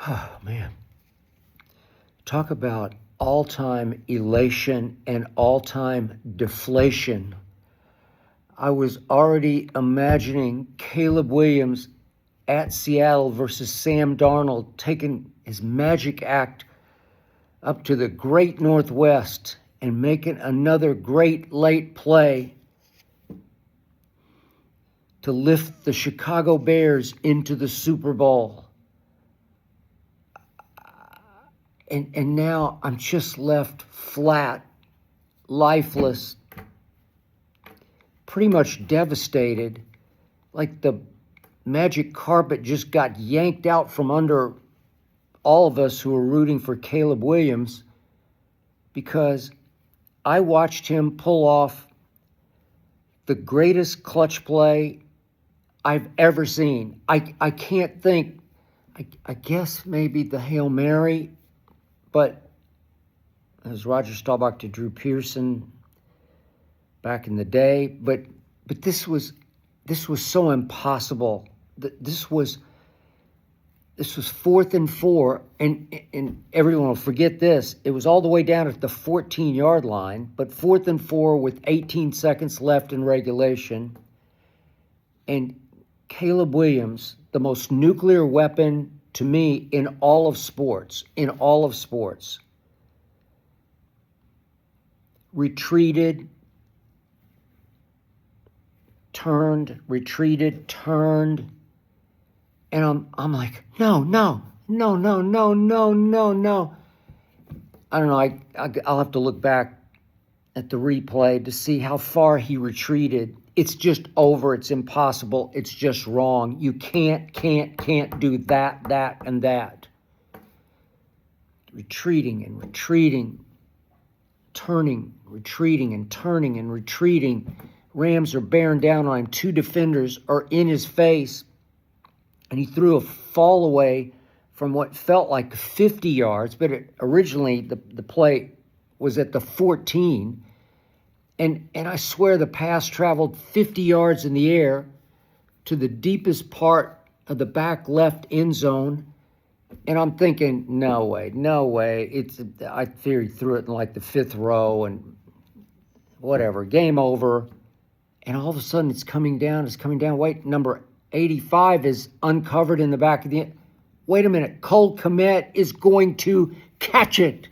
Oh, man. Talk about all-time elation and all-time deflation. I was already imagining Caleb Williams at Seattle versus Sam Darnold taking his magic act up to the great Northwest and making another great late play to lift the Chicago Bears into the Super Bowl. And now I'm just left flat, lifeless, pretty much devastated, like the magic carpet just got yanked out from under all of us who are rooting for Caleb Williams, because I watched him pull off the greatest clutch play I've ever seen. I can't think, I guess maybe the Hail Mary, but as Roger Staubach to Drew Pearson back in the day, but this was so impossible. This was 4th and 4, and everyone will forget this. It was all the way down at the 14-yard line, but 4th and 4 with 18 seconds left in regulation. And Caleb Williams, the most nuclear weapon to me in all of sports, retreated, turned, retreated, turned. And I'm like, no. I don't know. I'll have to look back at the replay to see how far he retreated. It's just over. It's impossible. It's just wrong. You can't do that, and that. Retreating and retreating, turning, retreating and turning and retreating. Rams are bearing down on him. 2 defenders are in his face. And he threw a fall away from what felt like 50 yards, but originally the play was at the 14. And I swear the pass traveled 50 yards in the air to the deepest part of the back left end zone. And I'm thinking, no way. I fear he threw it in like the 5th row and whatever, game over. And all of a sudden it's coming down. Wait, number 85 is uncovered in the back of the end. Wait a minute, Cole Kmet is going to catch it.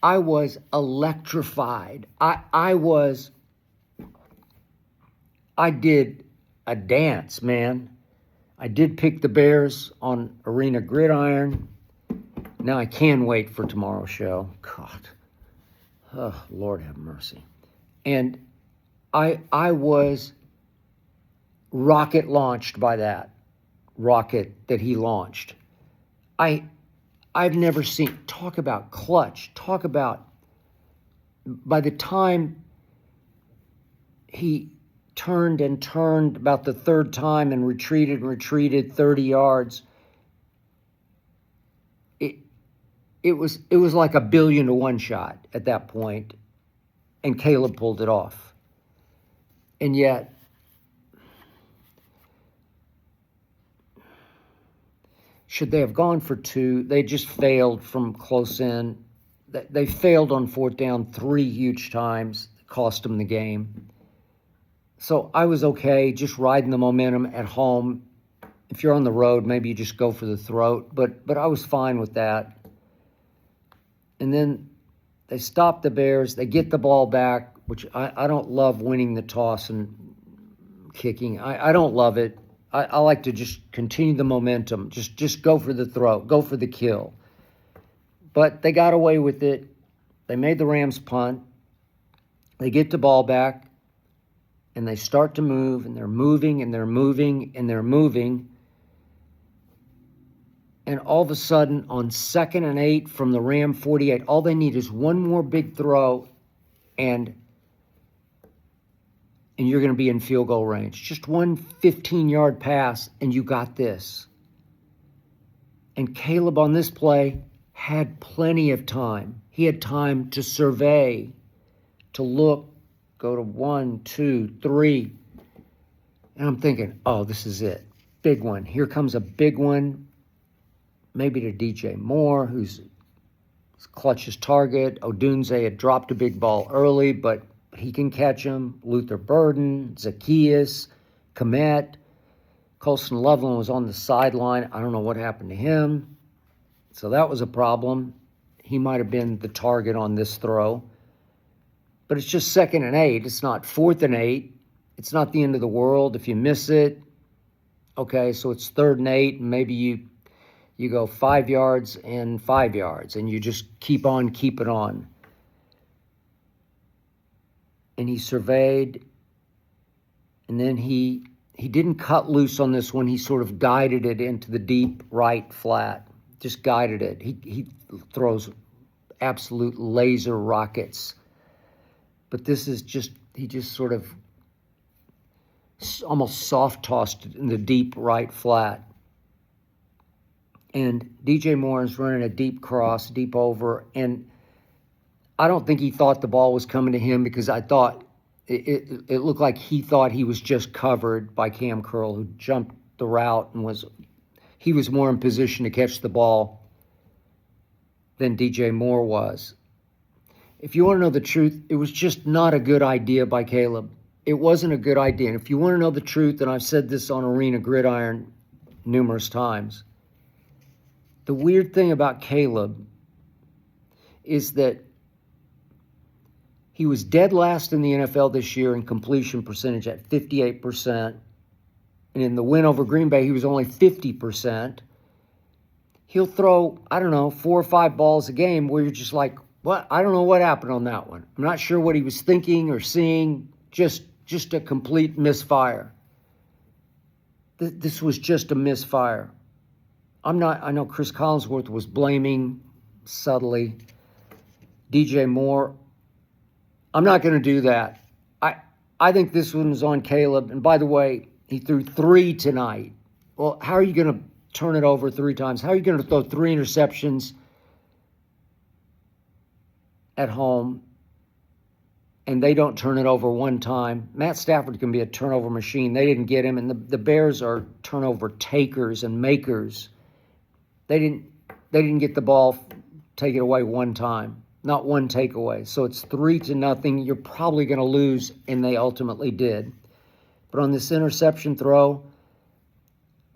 I was electrified. I did a dance, man. I did pick the Bears on Arena Gridiron. Now I can wait for tomorrow's show. God. Oh, Lord have mercy. And I was rocket launched by that rocket that he launched. I've never seen, talk about clutch, talk about, by the time he turned about the 3rd time and retreated 30 yards, it was like a 1,000,000,000 shot at that point, and Caleb pulled it off. And yet, should they have gone for 2? They just failed from close in. They failed on 4th down 3 huge times. It cost them the game. So I was okay just riding the momentum at home. If you're on the road, maybe you just go for the throat. But I was fine with that. And then they stop the Bears. They get the ball back, which I don't love winning the toss and kicking. I don't love it. I like to just continue the momentum. Just go for the throw. Go for the kill. But they got away with it. They made the Rams punt. They get the ball back. And they start to move. And they're moving. And they're moving. And all of a sudden, on 2nd and 8 from the Ram 48, all they need is one more big throw. And you're going to be in field goal range. Just one 15-yard pass, and you got this. And Caleb on this play had plenty of time. He had time to survey, to look, go to 1, 2, 3. And I'm thinking, oh, this is it. Big one. Here comes a big one. maybe to DJ Moore, who's clutches target. Odunze had dropped a big ball early, but he can catch him. Luther Burden, Zacchaeus, Komet. Colson Loveland was on the sideline. I don't know what happened to him. So that was a problem. He might have been the target on this throw. But it's just 2nd and 8. It's not 4th and 8. It's not the end of the world if you miss it. Okay, so it's 3rd and 8, and maybe you go 5 yards and 5 yards, and you just keep on keeping on. And he surveyed, and then he didn't cut loose on this one. He sort of guided it into the deep right flat, just guided it. He throws absolute laser rockets. But this is just, he just sort of almost soft-tossed it in the deep right flat. And DJ Moore is running a deep cross, deep over, and I don't think he thought the ball was coming to him, because I thought it looked like he thought he was just covered by Cam Curl, who jumped the route and he was more in position to catch the ball than DJ Moore was. If you want to know the truth, it was just not a good idea by Caleb. It wasn't a good idea. And if you want to know the truth, and I've said this on Arena Gridiron numerous times, the weird thing about Caleb is that he was dead last in the NFL this year in completion percentage at 58%. And in the win over Green Bay, he was only 50%. He'll throw, 4 or 5 balls a game where you're just like, what? I don't know what happened on that one. I'm not sure what he was thinking or seeing. Just a complete misfire. This was just a misfire. I know Chris Collinsworth was blaming subtly DJ Moore. I'm not going to do that. I think this one was on Caleb. And by the way, he threw 3 tonight. Well, how are you going to turn it over 3 times? How are you going to throw 3 interceptions at home and they don't turn it over 1 time? Matt Stafford can be a turnover machine. They didn't get him, and the Bears are turnover takers and makers. They didn't get the ball, take it away 1 time. Not 1 takeaway. So it's 3-0. You're probably going to lose, and they ultimately did. But on this interception throw,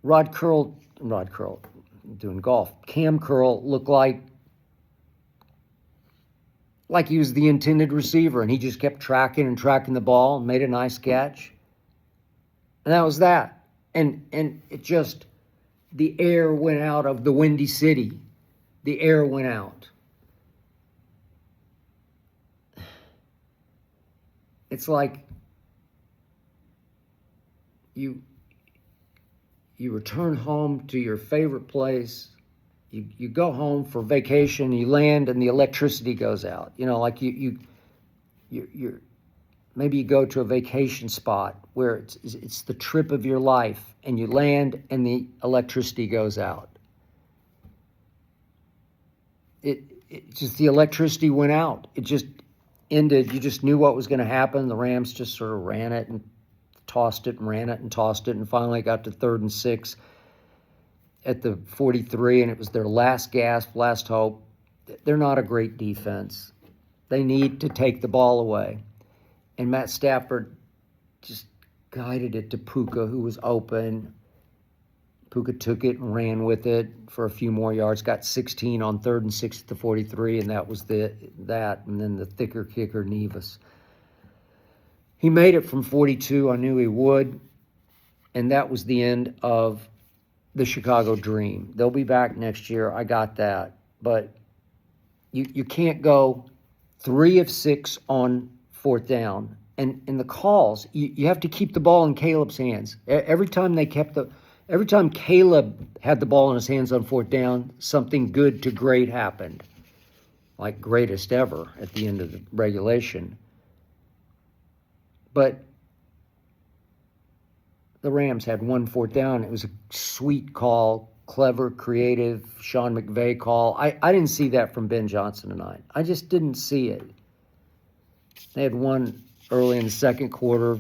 Cam Curl looked like he was the intended receiver, and he just kept tracking the ball and made a nice catch. And that was that. And it just, the air went out of the Windy City. The air went out. It's like you return home to your favorite place. You go home for vacation, you land, and the electricity goes out. Like you're maybe you go to a vacation spot where it's the trip of your life, and you land and the electricity goes out. It just, the electricity went out. It just ended. You just knew what was going to happen. The Rams just sort of ran it and tossed it and ran it and tossed it, and finally got to 3rd and 6 at the 43, and it was their last gasp, last hope. They're not a great defense. They need to take the ball away. And Matt Stafford just guided it to Puka, who was open. Puka took it and ran with it for a few more yards, got 16 on 3rd and 6 at the 43, and that was that. And then the thicker kicker, Nevis. He made it from 42. I knew he would. And that was the end of the Chicago Dream. They'll be back next year. I got that. But you can't go 3 of 6 on 4th down. And in the calls, you have to keep the ball in Caleb's hands. Every time Caleb had the ball in his hands on 4th down, something good to great happened. Like greatest ever at the end of the regulation. But the Rams had 1 4th down. It was a sweet call, clever, creative, Sean McVay call. I didn't see that from Ben Johnson tonight. I just didn't see it. They had 1 early in the second quarter,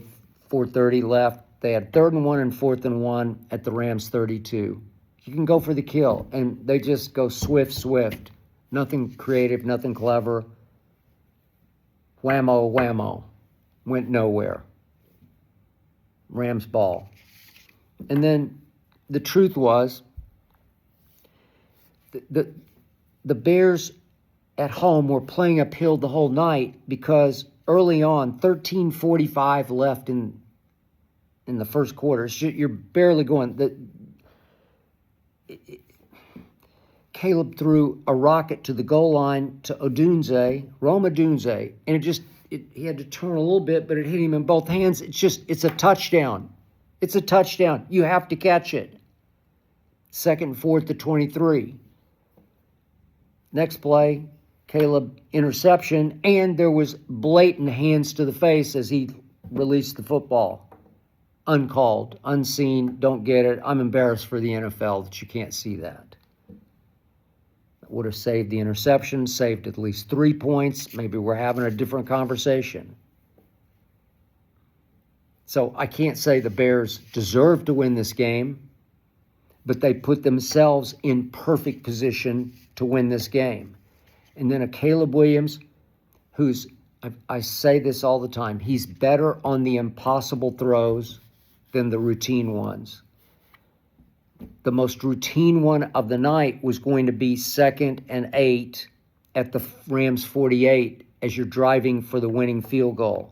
4:30 left. They had 3rd and 1 and 4th and 1 at the Rams 32. You can go for the kill, and they just go swift. Nothing creative, nothing clever. Whammo, whammo. Went nowhere. Rams ball. And then the truth was, the Bears at home were playing uphill the whole night because early on, 13:45 left in the first quarter. You're barely going. Caleb threw a rocket to the goal line to Rome Odunze, and he had to turn a little bit, but it hit him in both hands. It's a touchdown. It's a touchdown. You have to catch it. 2nd and 4th to 23. Next play, Caleb interception, and there was blatant hands to the face as he released the football. Uncalled, unseen, don't get it. I'm embarrassed for the NFL that you can't see that. Would have saved the interception, saved at least 3 points. Maybe we're having a different conversation. So I can't say the Bears deserve to win this game, but they put themselves in perfect position to win this game. And then a Caleb Williams, who's, I say this all the time, he's better on the impossible throws than the routine ones. The most routine one of the night was going to be 2nd and 8 at the Rams 48 as you're driving for the winning field goal.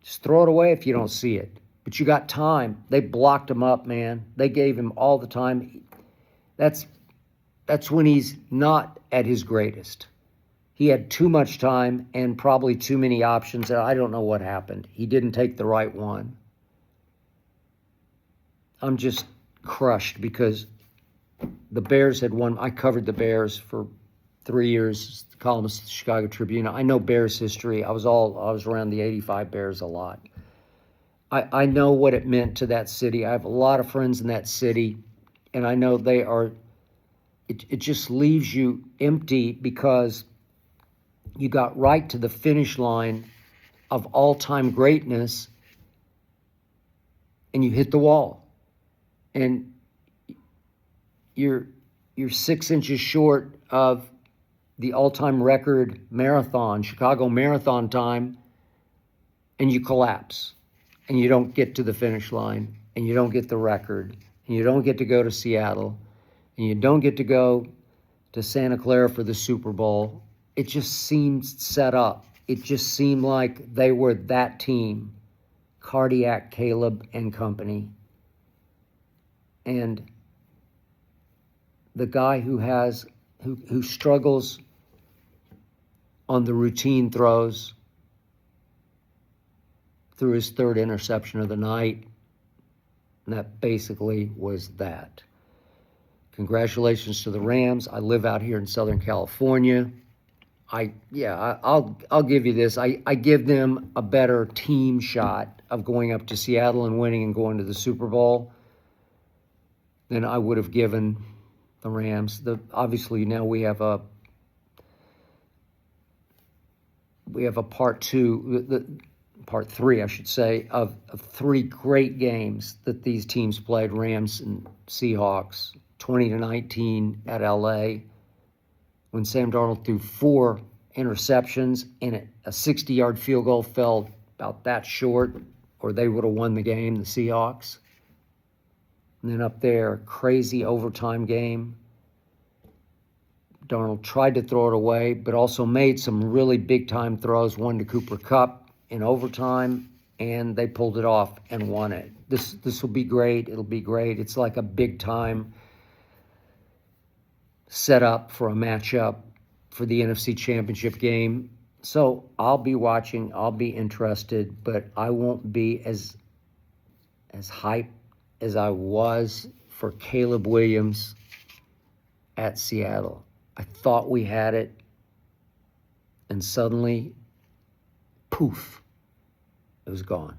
Just throw it away if you don't see it. But you got time. They blocked him up, man. They gave him all the time. That's when he's not at his greatest. He had too much time and probably too many options. I don't know what happened. He didn't take the right one. I'm just crushed because the Bears had won. I covered the Bears for 3 years, columnist of the Chicago Tribune. I know Bears history. I was around the 85 Bears a lot. I know what it meant to that city. I have a lot of friends in that city, and I know they are, it just leaves you empty because you got right to the finish line of all-time greatness and you hit the wall. And you're 6 inches short of the all-time record marathon, Chicago marathon time, and you collapse. And you don't get to the finish line, and you don't get the record, and you don't get to go to Seattle, and you don't get to go to Santa Clara for the Super Bowl. It just seemed set up. It just seemed like they were that team, Cardiac Caleb and company. And the guy who struggles on the routine throws threw his 3rd interception of the night, and that basically was that. Congratulations to the Rams. I live out here in Southern California. I'll give you this. I give them a better team shot of going up to Seattle and winning and going to the Super Bowl than I would have given the Rams. Obviously now we have a part three, I should say, of 3 great games that these teams played, Rams and Seahawks, 20-19 at LA, when Sam Darnold threw 4 interceptions and a 60-yard field goal fell about that short, or they would have won the game, the Seahawks. And then up there, crazy overtime game. Darnold tried to throw it away, but also made some really big-time throws, one to Cooper Kupp in overtime, and they pulled it off and won it. This will be great. It'll be great. It's like a big-time setup for a matchup for the NFC Championship game. So I'll be watching. I'll be interested, but I won't be as hyped as I was for Caleb Williams at Seattle. I thought we had it, and suddenly, poof, it was gone.